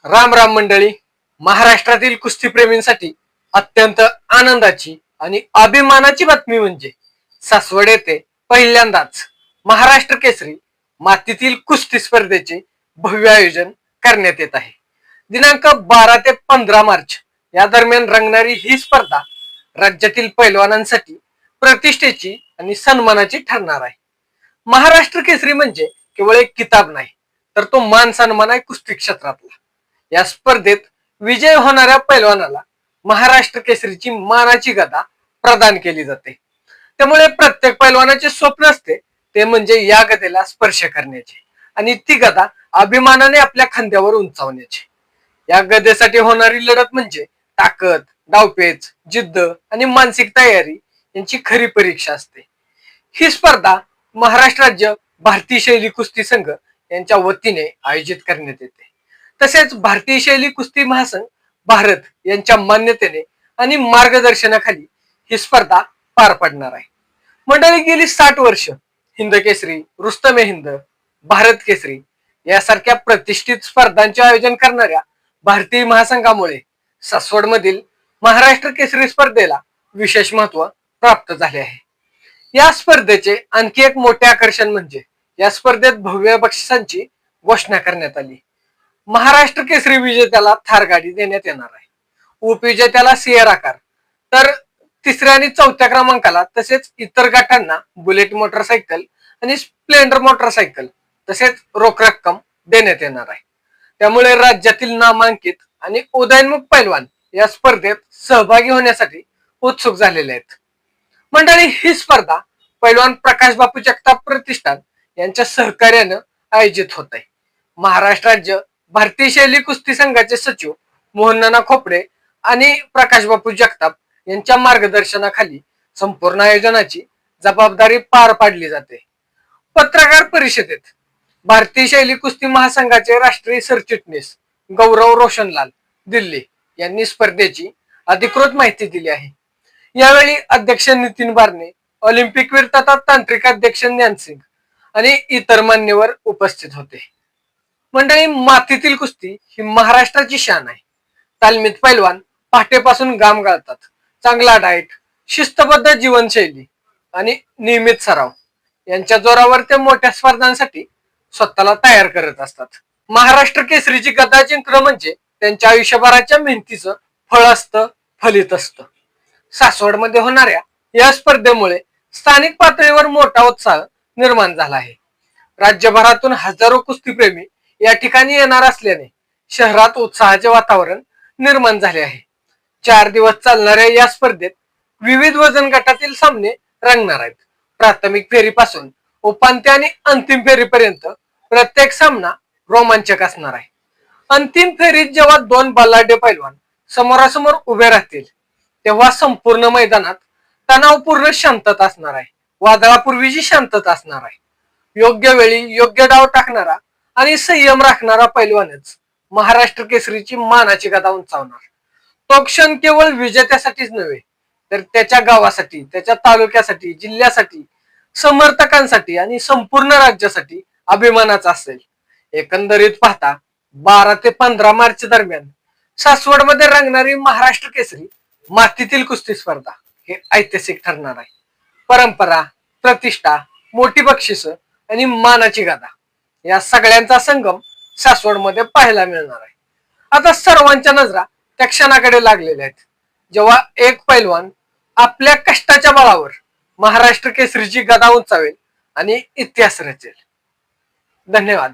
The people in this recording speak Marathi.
राम राम मंडळी. महाराष्ट्रातील कुस्तीप्रेमींसाठी अत्यंत आनंदाची आणि अभिमानाची बातमी म्हणजे सासवड येथे पहिल्यांदाच महाराष्ट्र केसरी मातीतील कुस्ती स्पर्धेचे भव्य आयोजन करण्यात येत आहे. दिनांक 12 ते 15 मार्च या दरम्यान रंगणारी ही स्पर्धा राज्यातील पैलवानांसाठी प्रतिष्ठेची आणि सन्मानाची ठरणार आहे. महाराष्ट्र केसरी म्हणजे केवळ एक किताब नाही, तर तो मान सन्मान आहे कुस्ती क्षेत्रातला. या स्पर्धेत विजय होणाऱ्या पैलवानाला महाराष्ट्र केसरीची मानाची गदा प्रदान केली जाते. त्यामुळे प्रत्येक पैलवानाचे स्वप्न असते ते म्हणजे या गदेला स्पर्श करण्याचे आणि ती गदा अभिमानाने आपल्या खांद्यावर उंचावण्याची. या गदेसाठी होणारी लढत म्हणजे ताकद, डावपेच, जिद्द आणि मानसिक तयारी यांची खरी परीक्षा असते. ही स्पर्धा महाराष्ट्र राज्य भारतीय शैली कुस्ती संघ यांच्या वतीने आयोजित करण्यात येते. तसेच भारतीय शैली कुस्ती महासंघ भारत यांच्या मान्यतेने आणि मार्गदर्शनाखाली ही स्पर्धा पार पडणार आहे. मंडळी, गेली 60 वर्ष हिंद केसरी, रुस्तमे हिंद, भारत केसरी यासारख्या प्रतिष्ठित स्पर्धांचे आयोजन करणाऱ्या भारतीय महासंघामुळे सासवडमधील महाराष्ट्र केसरी स्पर्धेला विशेष महत्व प्राप्त झाले आहे. या स्पर्धेचे आणखी एक मोठे आकर्षण म्हणजे या स्पर्धेत भव्य बक्षिसांची घोषणा करण्यात आली. महाराष्ट्र केसरी विजेत्याला थार गाडी देण्यात येणार आहे. उपविजेत्याला सिएरा कार, तर तिसऱ्या आणि चौथ्या क्रमांकाला तसेच इतर गटांना बुलेट मोटरसायकल आणि स्प्लेंडर मोटरसायकल तसेच रोख रक्कम देण्यात येणार आहे. त्यामुळे राज्यातील नामांकित आणि उदयोन्मुख पैलवान या स्पर्धेत सहभागी होण्यासाठी उत्सुक झालेले आहेत. मंडळी, ही स्पर्धा पैलवान प्रकाश बापू जगताप प्रतिष्ठान यांच्या सहकार्यानं आयोजित होत आहे. महाराष्ट्र राज्य भारतीय शैली कुस्ती संघाचे सचिव मोहन नाना खोपडे आणि प्रकाश बापू जगताप यांच्या मार्गदर्शनाखाली संपूर्ण आयोजनाची जबाबदारी पार पाडली जाते. पत्रकार परिषदेत भारतीय शैली कुस्ती महासंघाचे राष्ट्रीय सरचिटणीस गौरव रोशनलाल दिल्ली यांनी स्पर्धेची अधिकृत माहिती दिली आहे. यावेळी अध्यक्ष नितीन बारणे, ऑलिम्पिकवीर तथा तांत्रिक अध्यक्ष ज्ञानसिंग आणि इतर मान्यवर उपस्थित होते. मंडळी, मातीतील कुस्ती ही महाराष्ट्राची शान आहे. तालमीत पैलवान पहाटेपासून घाम गाळतात. चांगला डाएट, शिस्तबद्ध जीवनशैली आणि नियमित सराव यांच्या जोरावर ते मोठ्या स्पर्धांसाठी स्वतःला तयार करत असतात. महाराष्ट्र केसरीची गदा जिंकणं म्हणजे त्यांच्या आयुष्यभराच्या मेहनतीचं फळ असतं, फलित असतं. सासवडमध्ये होणाऱ्या या स्पर्धेमुळे स्थानिक पातळीवर मोठा उत्साह निर्माण झाला आहे. राज्यभरातून हजारो कुस्तीप्रेमी या ठिकाणी येणार असल्याने शहरात उत्साहाचे वातावरण निर्माण झाले आहे. 4 दिवस चालणाऱ्या या स्पर्धेत विविध वजन गटातील सामने रंगणार आहेत. प्राथमिक फेरीपासून उपांत्य आणि अंतिम फेरीपर्यंत प्रत्येक सामना रोमांचक असणार आहे. अंतिम फेरीत जेव्हा 2 बलाढ्य पैलवान समोरासमोर उभे राहतील तेव्हा संपूर्ण मैदानात तणावपूर्ण शांतता असणार आहे. वादळापूर्वीची शांतता असणार आहे. योग्य वेळी योग्य डाव टाकणारा आणि संयम राखणारा पैलवानच महाराष्ट्र केसरीची मानाची गदा उंचावणार. तो क्षण केवळ विजेत्यासाठीच नव्हे, तर त्याच्या गावासाठी, त्याच्या तालुक्यासाठी, जिल्ह्यासाठी, समर्थकांसाठी आणि संपूर्ण राज्यासाठी अभिमानाचा असेल. एकंदरीत पाहता 12 ते 15 मार्च दरम्यान सासवडमध्ये रंगणारी महाराष्ट्र केसरी मातीतील कुस्ती स्पर्धा हे ऐतिहासिक ठरणार आहे. परंपरा, प्रतिष्ठा, मोठी बक्षिस आणि मानाची गदा या सगळ्यांचा संगम सासवडमध्ये पाहायला मिळणार आहे. आता सर्वांच्या नजरा त्या क्षणाकडे लागलेल्या आहेत जेव्हा एक पैलवान आपल्या कष्टाच्या बळावर महाराष्ट्र केसरीची गदा उंचावेल आणि इतिहास रचेल. धन्यवाद.